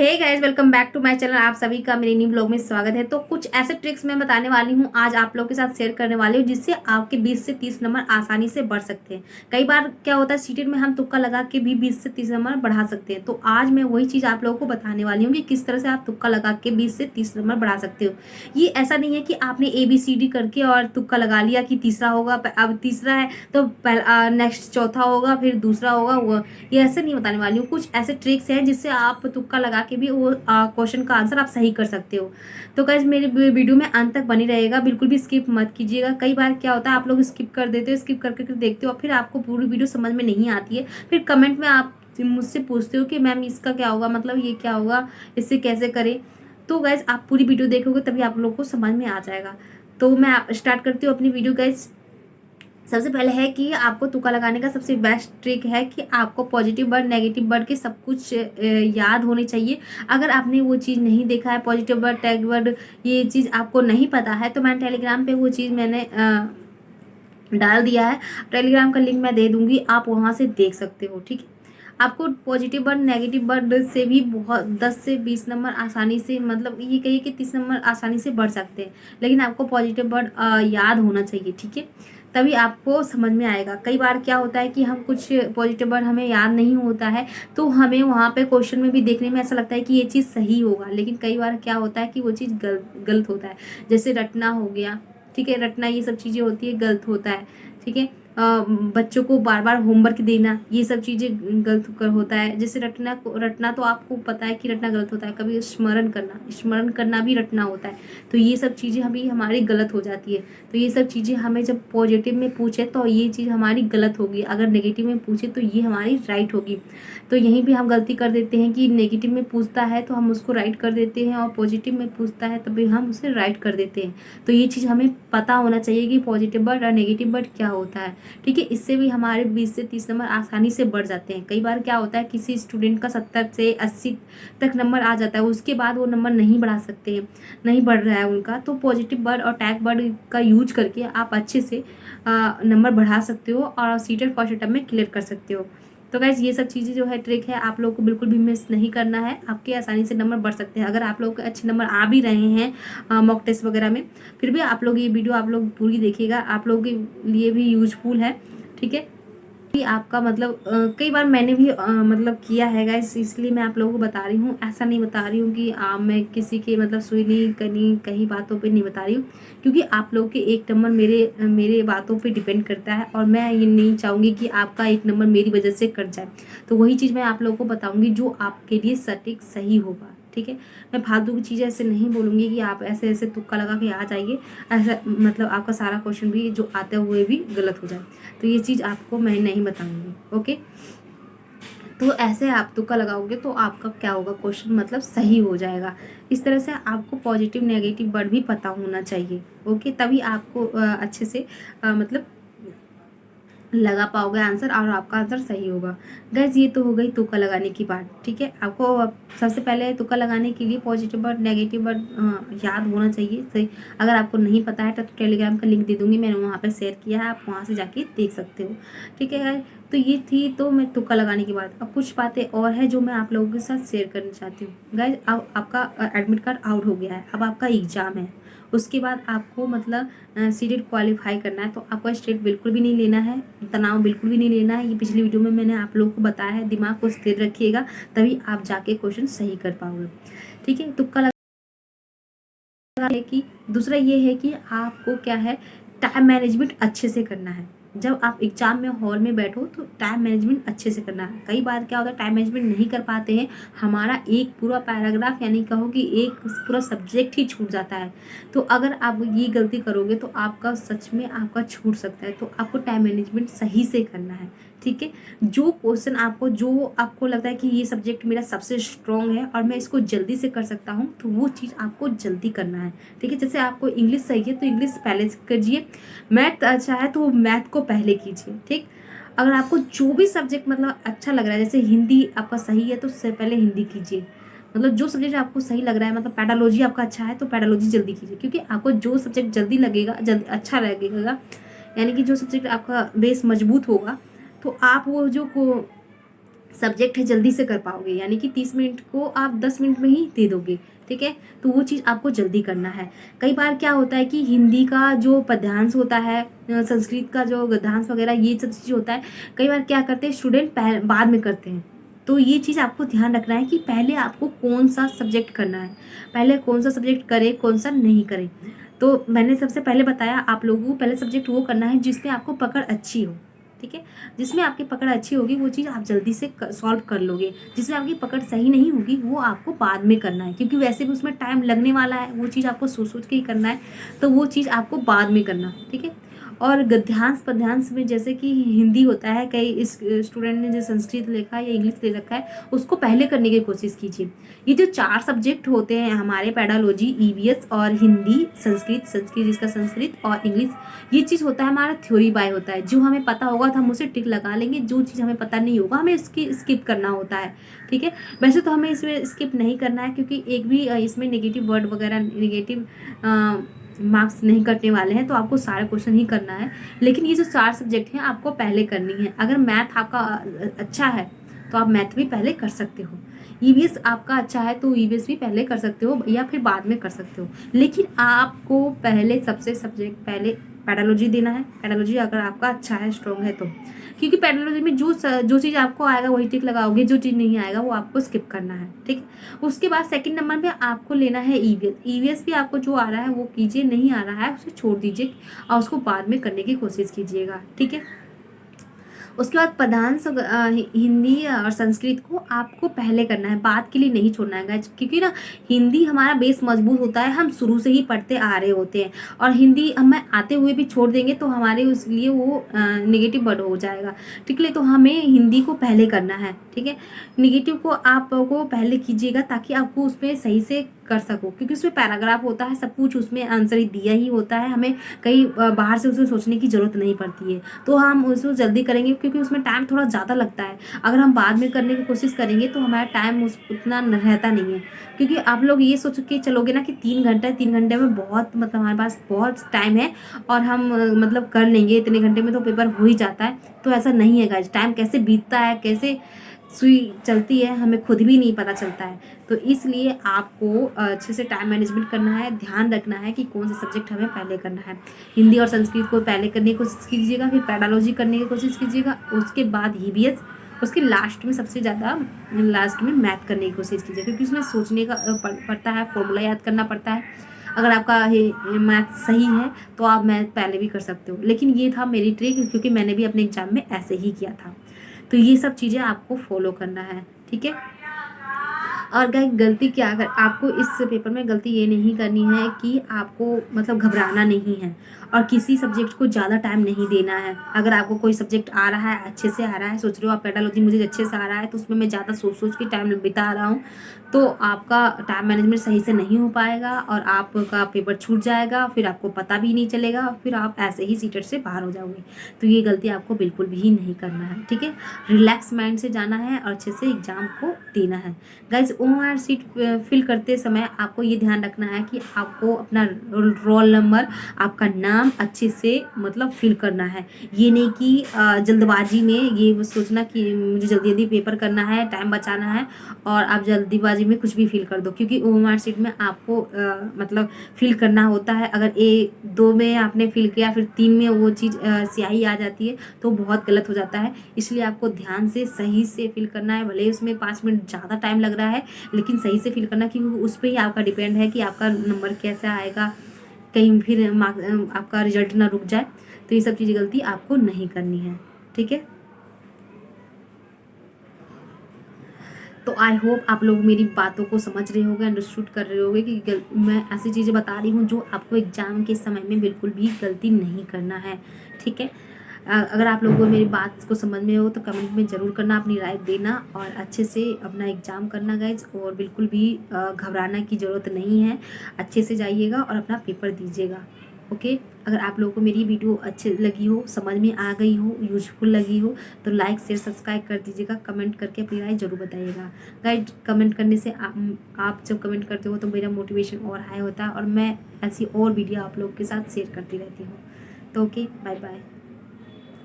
Hey guys, welcome back to my channel. आप सभी का मेरे न्यू ब्लॉग में स्वागत है। तो कुछ ऐसे ट्रिक्स मैं बताने वाली हूँ, आज आप लोगों के साथ शेयर करने वाली हूँ, जिससे आपके 20 से 30 नंबर आसानी से बढ़ सकते हैं। कई बार क्या होता है, सीटेट में हम तुक्का लगा के भी 20 से 30 नंबर बढ़ा सकते हैं। तो आज मैं वही चीज़ आप लोगों को बताने वाली हूँ कि किस तरह से आप तुक्का लगा के 20 से 30 नंबर बढ़ा सकते हो। ये ऐसा नहीं है कि आपने ABCD करके और तुक्का लगा लिया कि तीसरा होगा, अब तीसरा है तो नेक्स्ट चौथा होगा, फिर दूसरा होगा। वो ये ऐसे नहीं बताने वाली हूँ। कुछ ऐसे ट्रिक्स हैं जिससे आप तुक्का लगा के भी वो क्वेश्चन का आंसर आप सही कर सकते हो। तो गाइस मेरे वीडियो में अंत तक बनी रहेगा, बिल्कुल भी स्किप मत कीजिएगा। कई बार क्या होता है, आप लोग स्किप कर देते हो, स्किप करके देखते हो और फिर आपको पूरी वीडियो समझ में नहीं आती है। फिर कमेंट में आप मुझसे पूछते हो कि मैम इसका क्या होगा, मतलब ये क्या होगा, इससे कैसे करें। तो गाइस आप पूरी वीडियो देखोगे तभी आप लोग को समझ में आ जाएगा। तो मैं स्टार्ट करती हूँ अपनी वीडियो गाइस। सबसे पहले है कि आपको तुक्का लगाने का सबसे बेस्ट ट्रिक है कि आपको पॉजिटिव वर्ड नेगेटिव वर्ड के सब कुछ याद होने चाहिए। अगर आपने वो चीज़ नहीं देखा है, पॉजिटिव वर्ड टैग वर्ड, ये चीज़ आपको नहीं पता है, तो मैंने टेलीग्राम पे वो चीज़ मैंने डाल दिया है। टेलीग्राम का लिंक मैं दे दूंगी, आप वहाँ से देख सकते हो। ठीक है, आपको पॉजिटिव वर्ड नेगेटिव वर्ड से भी बहुत 10 से 20 नंबर आसानी से, मतलब ये कहिए कि 30 नंबर आसानी से बढ़ सकते हैं। लेकिन आपको पॉजिटिव वर्ड याद होना चाहिए, ठीक है, तभी आपको समझ में आएगा। कई बार क्या होता है कि हम कुछ पॉजिटिव वर्ड हमें याद नहीं होता है, तो हमें वहाँ पे क्वेश्चन में भी देखने में ऐसा लगता है कि ये चीज़ सही होगा, लेकिन कई बार क्या होता है कि वो चीज़ गलत होता है। जैसे रटना हो गया, ठीक है, रटना ये सब चीज़ें होती है, गलत होता है। ठीक है, बच्चों को बार बार होमवर्क देना, ये सब चीज़ें गलत होता है। जैसे रटना तो आपको पता है कि रटना गलत होता है। कभी स्मरण करना भी रटना होता है। तो ये सब चीज़ें अभी हमारी गलत हो जाती है। तो ये सब चीज़ें हमें जब पॉजिटिव में पूछे तो ये चीज़ हमारी गलत होगी, अगर नेगेटिव में पूछे तो ये हमारी राइट होगी। तो यहीं भी हम गलती कर देते हैं कि नेगेटिव में पूछता है तो हम उसको राइट कर देते हैं, और पॉजिटिव में पूछता है तभी हम उसे राइट कर देते हैं। तो ये चीज़ हमें पता होना चाहिए कि पॉजिटिव वर्ड और नेगेटिव वर्ड क्या होता है। ठीक है, इससे भी हमारे 20 से 30 नंबर आसानी से बढ़ जाते हैं। कई बार क्या होता है, किसी स्टूडेंट का 70 से 80 तक नंबर आ जाता है, उसके बाद वो नंबर नहीं बढ़ा सकते हैं, नहीं बढ़ रहा है उनका। तो पॉजिटिव वर्ड और टैग वर्ड का यूज करके आप अच्छे से नंबर बढ़ा सकते हो और सीटेट फर्स्ट अटेम्प्ट में क्लियर कर सकते हो। तो गाइज ये सब चीज़ें जो है ट्रिक है, आप लोग को बिल्कुल भी मिस नहीं करना है, आपके आसानी से नंबर बढ़ सकते हैं। अगर आप लोग के अच्छे नंबर आ भी रहे हैं मॉक टेस्ट वगैरह में, फिर भी आप लोग ये वीडियो आप लोग पूरी देखिएगा, आप लोगों के लिए भी यूजफुल है। ठीक है, आपका मतलब कई बार मैंने भी मतलब किया है गाइस, इसलिए मैं आप लोगों को बता रही हूँ। ऐसा नहीं बता रही हूँ कि मैं किसी के मतलब सुई नहीं करनी, कहीं बातों पे नहीं बता रही हूँ, क्योंकि आप लोग के एक नंबर मेरे मेरे बातों पे डिपेंड करता है, और मैं ये नहीं चाहूँगी कि आपका एक नंबर मेरी वजह से कट जाए। तो वही चीज़ मैं आप लोगों को बताऊँगी जो आपके लिए सटीक सही होगा। ठीक है, मैं फालतू की चीज़ें ऐसे नहीं बोलूँगी कि आप ऐसे ऐसे तुक्का लगा के आ जाइए, ऐसा मतलब आपका सारा क्वेश्चन भी जो आते हुए भी गलत हो जाए। तो ये चीज़ आपको मैं नहीं बताऊँगी। ओके, तो ऐसे आप तुक्का लगाओगे तो आपका क्या होगा, क्वेश्चन मतलब सही हो जाएगा। इस तरह से आपको पॉजिटिव नेगेटिव वर्ड भी पता होना चाहिए। ओके, तभी आपको अच्छे से मतलब लगा पाओगे आंसर, और आपका आंसर सही होगा। गैस ये तो हो गई तुक्का लगाने की बात। ठीक है, आपको सबसे पहले तुक्का लगाने के लिए पॉजिटिव वर्ड नेगेटिव वर्ड याद होना चाहिए सही। अगर आपको नहीं पता है तो टेलीग्राम का लिंक दे दूंगी, मैंने वहाँ पे शेयर किया है, आप वहाँ से जाके देख सकते हो। ठीक है गाइस, तो ये थी तो मैं तुक्का लगाने की बात। अब कुछ बातें और है जो मैं आप लोगों के साथ शेयर करना चाहती हूँ। गाइस अब आपका एडमिट कार्ड आउट हो गया है, अब आपका एग्ज़ाम है, उसके बाद आपको मतलब सीटेट क्वालिफाई करना है। तो आपको स्ट्रेस बिल्कुल भी नहीं लेना है, तनाव बिल्कुल भी नहीं लेना है। ये पिछली वीडियो में मैंने आप लोगों को बताया है, दिमाग को स्थिर रखिएगा तभी आप जाके क्वेश्चन सही कर पाओगे। ठीक है, तुक्का लगा है कि दूसरा ये है कि आपको क्या है, टाइम मैनेजमेंट अच्छे से करना है। जब आप एग्जाम में हॉल में बैठो तो टाइम मैनेजमेंट अच्छे से करना है। कई बार क्या होता है, टाइम मैनेजमेंट नहीं कर पाते हैं, हमारा एक पूरा पैराग्राफ यानी कहो कि एक पूरा सब्जेक्ट ही छूट जाता है। तो अगर आप ये गलती करोगे तो आपका सच में आपका छूट सकता है। तो आपको टाइम मैनेजमेंट सही से करना है। ठीक है, जो क्वेश्चन आपको लगता है कि ये सब्जेक्ट मेरा सबसे स्ट्रॉन्ग है और मैं इसको जल्दी से कर सकता हूँ, तो वो चीज़ आपको जल्दी करना है। ठीक है, जैसे आपको इंग्लिश सही है तो इंग्लिश पहले से कीजिए, मैथ अच्छा है तो मैथ को पहले कीजिए। ठीक, अगर आपको जो भी सब्जेक्ट मतलब अच्छा लग रहा है, जैसे हिंदी आपका सही है तो उससे पहले हिंदी कीजिए। मतलब जो सब्जेक्ट आपको सही लग रहा है, मतलब पैडालॉजी आपका अच्छा है तो पैडालॉजी जल्दी कीजिए, क्योंकि आपको जो सब्जेक्ट जल्दी लगेगा, जल्दी अच्छा लगेगा, यानी कि जो सब्जेक्ट आपका बेस मजबूत होगा, तो आप वो जो सब्जेक्ट है जल्दी से कर पाओगे, यानी कि 30 मिनट को आप 10 मिनट में ही दे दोगे, ठीक है। तो वो चीज़ आपको जल्दी करना है। कई बार क्या होता है कि हिंदी का जो पद्यांश होता है, संस्कृत का जो गद्यांश वगैरह ये सब चीज़ होता है, कई बार क्या करते हैं स्टूडेंट बाद में करते हैं। तो ये चीज़ आपको ध्यान रखना है कि पहले आपको कौन सा सब्जेक्ट करना है, पहले कौन सा सब्जेक्ट करें कौन सा नहीं करें। तो मैंने सबसे पहले बताया आप लोगों को पहले सब्जेक्ट वो करना है जिसमें आपको पकड़ अच्छी हो, ठीक है। जिसमें आपकी पकड़ अच्छी होगी वो चीज़ आप जल्दी से सॉल्व कर लोगे। जिसमें आपकी पकड़ सही नहीं होगी वो आपको बाद में करना है, क्योंकि वैसे भी उसमें टाइम लगने वाला है, वो चीज़ आपको सोच सोच के ही करना है, तो वो चीज़ आपको बाद में करना, ठीक है। और गद्यांश पद्यांश में जैसे कि हिंदी होता है, कई इस स्टूडेंट ने जो संस्कृत लिखा है या इंग्लिश ले रखा है उसको पहले करने की कोशिश कीजिए। ये जो 4 सब्जेक्ट होते हैं हमारे पेडालॉजी, ईवीएस और हिंदी, संस्कृत जिसका संस्कृत और इंग्लिश, ये चीज़ होता है हमारा थ्योरी बाय होता है। जो हमें पता होगा तो हम उसे टिक लगा लेंगे, जो चीज़ हमें पता नहीं होगा हमें इसकी स्किप करना होता है, ठीक है। वैसे तो हमें इसमें स्किप नहीं करना है, क्योंकि एक भी इसमें नेगेटिव वर्ड वगैरह, नेगेटिव मार्क्स नहीं कटने वाले हैं, तो आपको सारे क्वेश्चन ही करना है। लेकिन ये जो 4 सब्जेक्ट हैं आपको पहले करनी है। अगर मैथ आपका अच्छा है तो आप मैथ भी पहले कर सकते हो। ईवीएस आपका अच्छा है तो ईवीएस भी पहले कर सकते हो या फिर बाद में कर सकते हो, लेकिन आपको पहले सबसे सब्जेक्ट पहले पेडालॉजी देना है। पेडालॉजी अगर आपका अच्छा है, स्ट्रॉन्ग है तो, क्योंकि पेडालॉजी में जो चीज़ आपको आएगा वही टिक लगाओगे, जो चीज़ नहीं आएगा वो आपको स्किप करना है, ठीक है। उसके बाद सेकंड नंबर पे आपको लेना है ईवीएस। ईवीएस भी आपको जो आ रहा है वो कीजिए, नहीं आ रहा है उसे छोड़ दीजिए और उसको बाद में करने की कोशिश कीजिएगा, ठीक है। उसके बाद पदांश हिंदी और संस्कृत को आपको पहले करना है, बाद के लिए नहीं छोड़ना है गाइस, क्योंकि ना हिंदी हमारा बेस मजबूत होता है, हम शुरू से ही पढ़ते आ रहे होते हैं, और हिंदी हमें आते हुए भी छोड़ देंगे तो हमारे उस लिए वो नेगेटिव वर्ड हो जाएगा, ठीक है। तो हमें हिंदी को पहले करना है, ठीक है। नेगेटिव को आपको पहले कीजिएगा ताकि आपको उसमें सही से कर सको, क्योंकि उसमें पैराग्राफ होता है, सब कुछ उसमें आंसर ही दिया ही होता है, हमें कहीं बाहर से उसे सोचने की ज़रूरत नहीं पड़ती है। तो हम उसको जल्दी करेंगे क्योंकि उसमें टाइम थोड़ा ज़्यादा लगता है। अगर हम बाद में करने की कोशिश करेंगे तो हमारा टाइम उतना रहता नहीं है, क्योंकि आप लोग ये सोच के चलोगे ना कि 3 घंटा है, 3 घंटे में बहुत मतलब हमारे पास बहुत टाइम है और हम मतलब कर लेंगे, इतने घंटे में तो पेपर हो ही जाता है। तो ऐसा नहीं है गाइस, टाइम कैसे बीतता है, कैसे सुई चलती है, हमें खुद भी नहीं पता चलता है। तो इसलिए आपको अच्छे से टाइम मैनेजमेंट करना है, ध्यान रखना है कि कौन सा सब्जेक्ट हमें पहले करना है। हिंदी और संस्कृत को पहले करने की कोशिश कीजिएगा, फिर पेडालॉजी करने की कोशिश कीजिएगा, उसके बाद ईवीएस, उसके लास्ट में सबसे ज़्यादा लास्ट में मैथ करने की कोशिश कीजिएगा, क्योंकि उसमें सोचने का पड़ता है, फॉर्मूला याद करना पड़ता है। अगर आपका मैथ सही है तो आप मैथ पहले भी कर सकते हो, लेकिन ये था मेरी ट्रिक, क्योंकि मैंने भी अपने एग्जाम में ऐसे ही किया था। तो ये सब चीज़ें आपको फॉलो करना है, ठीक है। और गाइस गलती क्या, अगर आपको इस पेपर में गलती ये नहीं करनी है कि आपको मतलब घबराना नहीं है और किसी सब्जेक्ट को ज़्यादा टाइम नहीं देना है। अगर आपको कोई सब्जेक्ट आ रहा है, अच्छे से आ रहा है, सोच रहे हो आप पेडालॉजी मुझे अच्छे से आ रहा है तो उसमें मैं ज़्यादा सोच सोच के टाइम बिता रहा हूँ, तो आपका टाइम मैनेजमेंट सही से नहीं हो पाएगा और आपका पेपर छूट जाएगा, फिर आपको पता भी नहीं चलेगा और फिर आप ऐसे ही सीटेट से बाहर हो जाओगे। तो ये गलती आपको बिल्कुल भी नहीं करना है, ठीक है। रिलैक्स माइंड से जाना है और अच्छे से एग्जाम को देना है। गाइज ओआर सीट फिल करते समय आपको ये ध्यान रखना है कि आपको अपना रोल नंबर, आपका नाम अच्छे से मतलब फिल करना है। ये नहीं कि जल्दबाजी में ये सोचना कि मुझे जल्दी जल्दी पेपर करना है, टाइम बचाना है और आप जल्दीबाजी में कुछ भी फिल कर दो, क्योंकि ओएमआर शीट में आपको मतलब फिल करना होता है। अगर A2 में आपने फिल किया फिर 3 में वो चीज़ स्याही आ जाती है तो बहुत गलत हो जाता है। इसलिए आपको ध्यान से सही से फिल करना है, भले ही उसमें 5 मिनट ज़्यादा टाइम लग रहा है लेकिन सही से फिल करना, क्योंकि उस पर ही आपका डिपेंड है कि आपका नंबर कैसा आएगा, कहीं फिर आपका रिजल्ट ना रुक जाए। तो ये सब चीज़ें गलती आपको नहीं करनी है, ठीक है। तो आई होप आप लोग मेरी बातों को समझ रहे होंगे, अंडरस्टूड कर रहे होंगे कि मैं ऐसी चीज़ें बता रही हूँ जो आपको एग्जाम के समय में बिल्कुल भी गलती नहीं करना है, ठीक है। अगर आप लोगों को मेरी बात को समझ में हो तो कमेंट में ज़रूर करना, अपनी राय देना और अच्छे से अपना एग्ज़ाम करना गाइज, और बिल्कुल भी घबराने की ज़रूरत नहीं है। अच्छे से जाइएगा और अपना पेपर दीजिएगा, ओके। अगर आप लोगों को मेरी वीडियो अच्छी लगी हो, समझ में आ गई हो, यूजफुल लगी हो तो लाइक शेयर सब्सक्राइब कर दीजिएगा, कमेंट करके अपनी राय ज़रूर बताइएगा गाइड। कमेंट करने से आप जब कमेंट करते हो तो मेरा मोटिवेशन और हाई होता है और मैं ऐसी और वीडियो आप लोगों के साथ शेयर करती रहती हूँ। तो ओके, बाय बाय।